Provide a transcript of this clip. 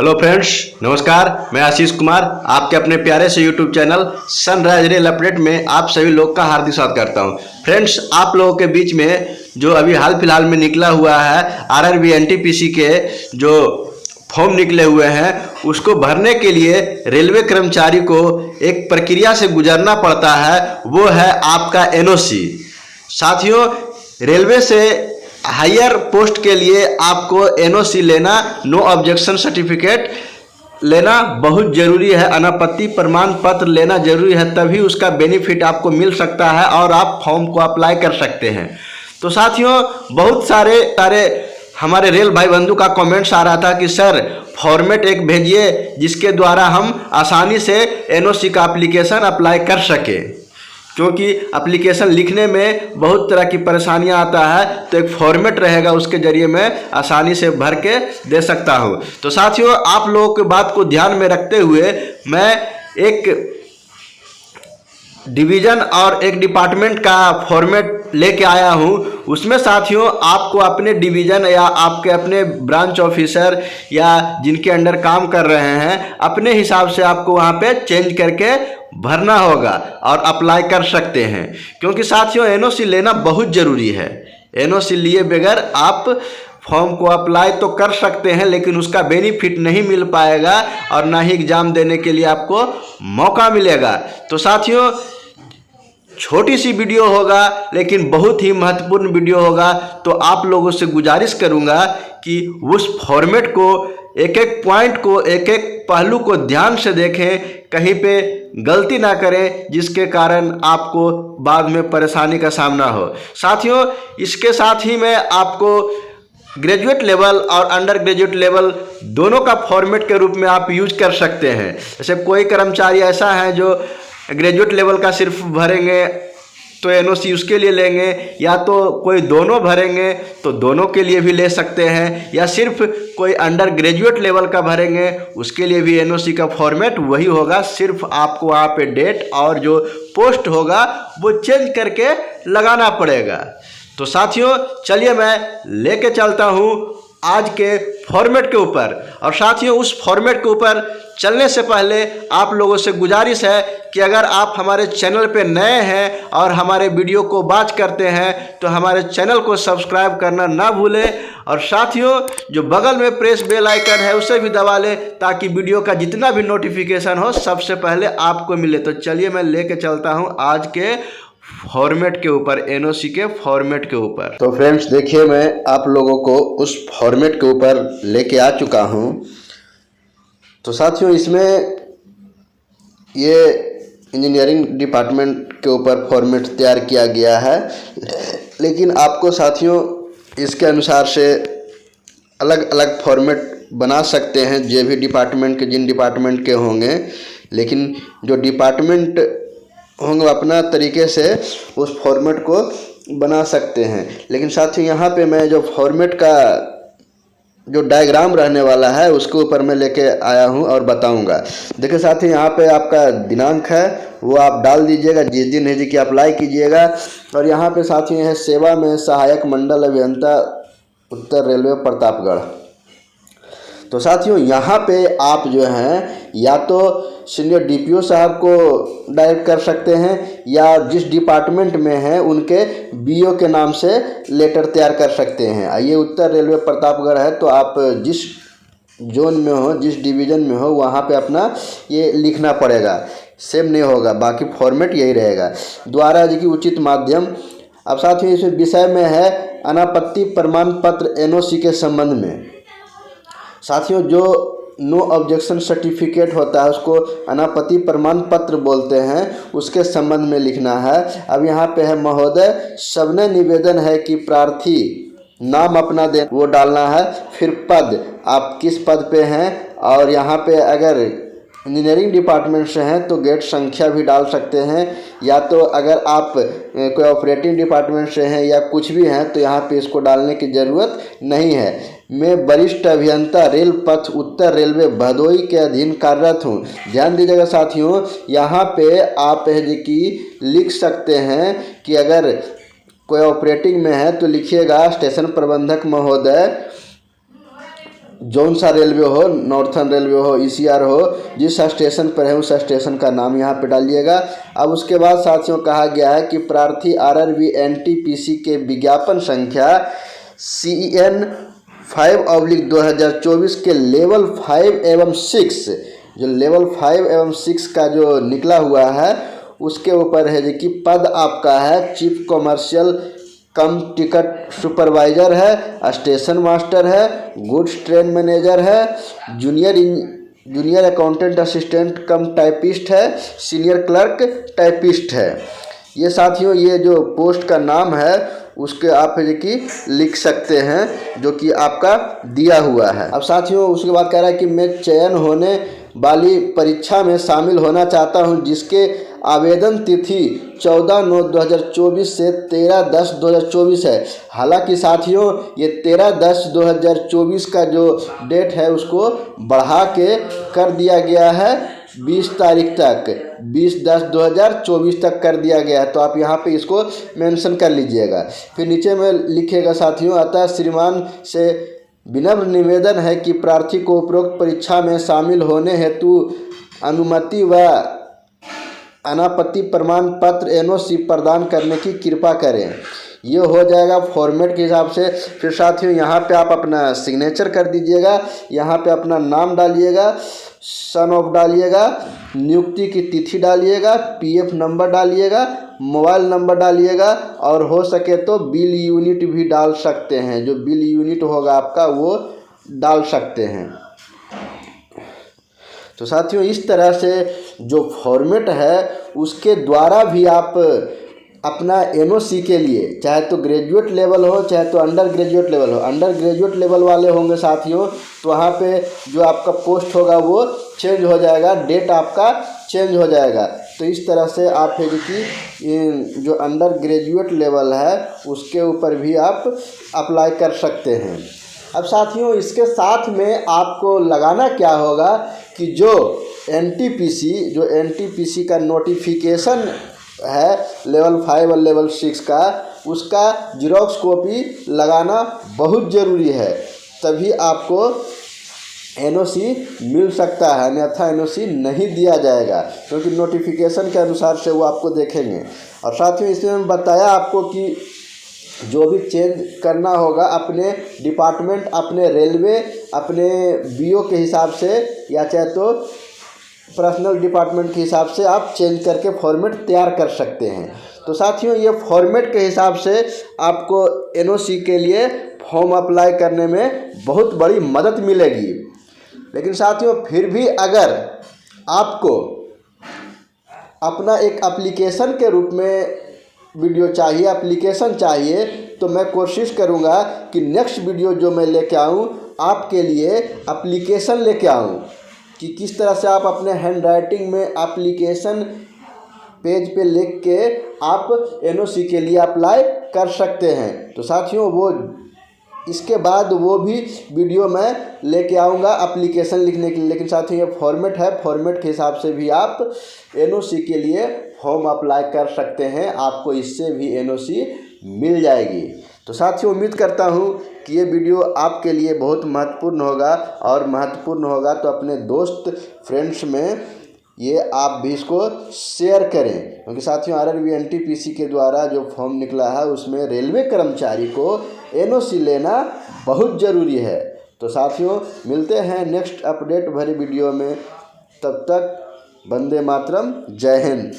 Hello friends, नमस्कार। मैं आशीष कुमार आपके अपने प्यारे से YouTube channel sunrise rail update में आप सभी लोग का हार्दिक स्वागत करता हूं। फ्रेंड्स, आप लोगों के बीच में जो अभी हाल फिलहाल में निकला हुआ है आरआरबी एनटीपीसी के जो फॉर्म निकले हुए हैं उसको भरने के लिए रेलवे कर्मचारी को एक प्रक्रिया से गुजरना पड़ता है, वो है आपका एनओसी। साथियों, रेलवे से हायर पोस्ट के लिए आपको एनओसी लेना, नो ऑब्जेक्शन सर्टिफिकेट लेना बहुत ज़रूरी है। अनापत्ति प्रमाण पत्र लेना जरूरी है, तभी उसका बेनिफिट आपको मिल सकता है और आप फॉर्म को अप्लाई कर सकते हैं। तो साथियों, बहुत सारे हमारे रेल भाई बंधु का कमेंट्स आ रहा था कि सर फॉर्मेट एक भेजिए जिसके द्वारा हम आसानी से एनओसी का एप्लीकेशन अप्लाई कर सके, क्योंकि एप्लीकेशन लिखने में बहुत तरह की परेशानियां आता है, तो एक फॉर्मेट रहेगा उसके जरिए मैं आसानी से भर के दे सकता हूं। तो साथियों, आप लोगों की बात को ध्यान में रखते हुए मैं एक डिवीज़न और एक डिपार्टमेंट का फॉर्मेट लेके आया हूं। उसमें साथियों आपको अपने डिवीज़न या आपके अपने ब्रांच ऑफिसर या जिनके अंडर काम कर रहे हैं अपने हिसाब से आपको वहां पे चेंज करके भरना होगा और अप्लाई कर सकते हैं, क्योंकि साथियों एनओसी लेना बहुत ज़रूरी है। एनओसी लिए बगैर आप फॉर्म को अप्लाई तो कर सकते हैं, लेकिन उसका बेनिफिट नहीं मिल पाएगा और ना ही एग्ज़ाम देने के लिए आपको मौका मिलेगा। तो साथियों, छोटी सी वीडियो होगा लेकिन बहुत ही महत्वपूर्ण वीडियो होगा, तो आप लोगों से गुजारिश करूंगा कि उस फॉर्मेट को एक एक पॉइंट को एक एक पहलू को ध्यान से देखें, कहीं पे गलती ना करें जिसके कारण आपको बाद में परेशानी का सामना हो। साथियों, इसके साथ ही मैं आपको ग्रेजुएट लेवल और अंडर ग्रेजुएट लेवल दोनों का फॉर्मेट के रूप में आप यूज कर सकते हैं। जैसे कोई कर्मचारी ऐसा है जो ग्रेजुएट लेवल का सिर्फ भरेंगे तो एनओसी उसके लिए लेंगे, या तो कोई दोनों भरेंगे तो दोनों के लिए भी ले सकते हैं, या सिर्फ कोई अंडर ग्रेजुएट लेवल का भरेंगे उसके लिए भी एनओसी का फॉर्मेट वही होगा। सिर्फ आपको वहाँ पे डेट और जो पोस्ट होगा वो चेंज करके लगाना पड़ेगा। तो साथियों, चलिए मैं लेके चलता हूँ आज के फॉर्मेट के ऊपर। और साथियों, उस फॉर्मेट के ऊपर चलने से पहले आप लोगों से गुजारिश है कि अगर आप हमारे चैनल पे नए हैं और हमारे वीडियो को वॉच करते हैं तो हमारे चैनल को सब्सक्राइब करना ना भूलें, और साथियों जो बगल में प्रेस बेल आइकन है उसे भी दबा लें ताकि वीडियो का जितना भी नोटिफिकेशन हो सबसे पहले आपको मिले। तो चलिए मैं लेके चलता हूँ आज के फॉर्मेट के ऊपर, एनओसी के फॉर्मेट के ऊपर। तो फ्रेंड्स देखिए, मैं आप लोगों को उस फॉर्मेट के ऊपर लेके आ चुका हूं। तो साथियों, इसमें ये इंजीनियरिंग डिपार्टमेंट के ऊपर फॉर्मेट तैयार किया गया है, लेकिन आपको साथियों इसके अनुसार से अलग अलग फॉर्मेट बना सकते हैं जो भी डिपार्टमेंट के जिन डिपार्टमेंट के होंगे, लेकिन जो डिपार्टमेंट होंगे अपना तरीके से उस फॉर्मेट को बना सकते हैं। लेकिन साथियों यहाँ पे मैं जो फॉर्मेट का जो डायग्राम रहने वाला है उसके ऊपर मैं लेके आया हूँ और बताऊंगा। देखिए साथियों, यहाँ पे आपका दिनांक है वो आप डाल दीजिएगा, जिस दिन है जी की अप्लाई कीजिएगा। और यहाँ पे साथियों है सेवा में सहायक मंडल अभियंता उत्तर रेलवे प्रतापगढ़। तो साथियों यहाँ पे आप जो हैं या तो सीनियर डीपीओ साहब को डायरेक्ट कर सकते हैं, या जिस डिपार्टमेंट में हैं उनके बीओ के नाम से लेटर तैयार कर सकते हैं। ये उत्तर रेलवे प्रतापगढ़ है, तो आप जिस जोन में हो, जिस डिवीज़न में हो, वहाँ पे अपना ये लिखना पड़ेगा। सेम नहीं होगा, बाकी फॉर्मेट यही रहेगा। द्वारा जी की उचित माध्यम। अब साथियों इसमें विषय में है अनापत्ति प्रमाण पत्र एनओसी के संबंध में। साथियों जो नो ऑब्जेक्शन सर्टिफिकेट होता है उसको अनापत्ति प्रमाण पत्र बोलते हैं, उसके संबंध में लिखना है। अब यहाँ पे है महोदय, सबने निवेदन है कि प्रार्थी नाम अपना दे वो डालना है, फिर पद आप किस पद पे हैं, और यहाँ पे अगर इंजीनियरिंग डिपार्टमेंट से हैं तो गेट संख्या भी डाल सकते हैं, या तो अगर आप कोई ऑपरेटिंग डिपार्टमेंट से हैं या कुछ भी हैं तो यहाँ पे इसको डालने की ज़रूरत नहीं है। मैं वरिष्ठ अभियंता रेल पथ उत्तर रेलवे भदोई के अधीन कार्यरत हूँ। ध्यान दीजिएगा साथियों, यहाँ पे आप है जी की लिख सकते हैं कि अगर कोई ऑपरेटिंग में है तो लिखिएगा स्टेशन प्रबंधक महोदय जौन सा रेलवे हो, नॉर्थर्न रेलवे हो, ईसीआर हो, जिस स्टेशन पर है उस स्टेशन का नाम यहाँ पे डालिएगा। अब उसके बाद साथियों कहा गया है कि प्रार्थी आरआरबी एनटीपीसी के विज्ञापन संख्या CN 5/2024 के लेवल 5 एवं 6, जो लेवल 5 एवं 6 का जो निकला हुआ है उसके ऊपर है जी कि पद आपका है चीफ कॉमर्शियल कम टिकट सुपरवाइजर है, स्टेशन मास्टर है, गुड्स ट्रेन मैनेजर है, जूनियर अकाउंटेंट असिस्टेंट कम टाइपिस्ट है, सीनियर क्लर्क टाइपिस्ट है। ये साथियों ये जो पोस्ट का नाम है उसके आप है कि लिख सकते हैं जो कि आपका दिया हुआ है। अब साथियों उसके बाद कह रहा है कि मैं चयन होने वाली परीक्षा में शामिल होना चाहता हूं जिसके आवेदन तिथि 14/9/2024 से 13/10/2024 है। हालांकि साथियों ये 13/10/2024 का जो डेट है उसको बढ़ा के कर दिया गया है 20 तारीख तक, 20/10/2024 तक कर दिया गया है। तो आप यहाँ पे इसको मेंशन कर लीजिएगा। फिर नीचे में लिखेगा साथियों, अतः श्रीमान से विनम्र निवेदन है कि प्रार्थी को उपरोक्त परीक्षा में शामिल होने हेतु अनुमति व अनापत्ति प्रमाण पत्र NOC प्रदान करने की कृपा करें। ये हो जाएगा फॉर्मेट के हिसाब से। फिर साथियों यहाँ पे आप अपना सिग्नेचर कर दीजिएगा, यहाँ पे अपना नाम डालिएगा, सन ऑफ डालिएगा, नियुक्ति की तिथि डालिएगा, PF नंबर डालिएगा, मोबाइल नंबर डालिएगा और हो सके तो बिल यूनिट भी डाल सकते हैं। जो बिल यूनिट होगा आपका वो डाल सकते हैं। तो साथियों इस तरह से जो फॉर्मेट है उसके द्वारा भी आप अपना NOC के लिए चाहे तो ग्रेजुएट लेवल हो चाहे तो अंडर ग्रेजुएट लेवल हो, अंडर ग्रेजुएट लेवल वाले होंगे साथियों तो वहाँ पे जो आपका पोस्ट होगा वो चेंज हो जाएगा, डेट आपका चेंज हो जाएगा। तो इस तरह से आप है कि जो अंडर ग्रेजुएट लेवल है उसके ऊपर भी आप अप्लाई कर सकते हैं। अब साथियों इसके साथ में आपको लगाना क्या होगा कि जो NTPC का नोटिफिकेशन है लेवल 5 और लेवल 6 का, उसका जीरोक्स कॉपी लगाना बहुत ज़रूरी है, तभी आपको NOC मिल सकता है, अन्यथा NOC नहीं दिया जाएगा क्योंकि नोटिफिकेशन के अनुसार से वो आपको देखेंगे। और साथियों इसमें मैं बताया आपको कि जो भी चेंज करना होगा अपने डिपार्टमेंट, अपने रेलवे, अपने BO के हिसाब से या चाहे तो पर्सनल डिपार्टमेंट के हिसाब से आप चेंज करके फॉर्मेट तैयार कर सकते हैं। तो साथियों ये फॉर्मेट के हिसाब से आपको NOC के लिए फॉर्म अप्लाई करने में बहुत बड़ी मदद मिलेगी। लेकिन साथियों फिर भी अगर आपको अपना एक एप्लीकेशन के रूप में वीडियो चाहिए, एप्लीकेशन चाहिए, तो मैं कोशिश करूंगा कि नेक्स्ट वीडियो जो मैं लेके आऊं आपके लिए एप्लीकेशन लेके आऊं कि किस तरह से आप अपने हैंड राइटिंग में एप्लीकेशन पेज पे लिख के आप NOC के लिए अप्लाई कर सकते हैं। तो साथियों वो इसके बाद वो भी वीडियो मैं लेके आऊँगा एप्लीकेशन लिखने के लिए। लेकिन साथियों ये फॉर्मेट है, फॉर्मेट के हिसाब से भी आप NOC के लिए फॉर्म अप्लाई कर सकते हैं, आपको इससे भी NOC मिल जाएगी। तो साथियों उम्मीद करता हूँ कि ये वीडियो आपके लिए बहुत महत्वपूर्ण होगा और महत्वपूर्ण होगा तो अपने दोस्त फ्रेंड्स में ये आप भी इसको शेयर करें, क्योंकि साथियों आरआरबी एनटीपीसी के द्वारा जो फॉर्म निकला है उसमें रेलवे कर्मचारी को NOC लेना बहुत ज़रूरी है। तो साथियों मिलते हैं नेक्स्ट अपडेट भरी वीडियो में, तब तक वंदे मातरम, जय हिंद।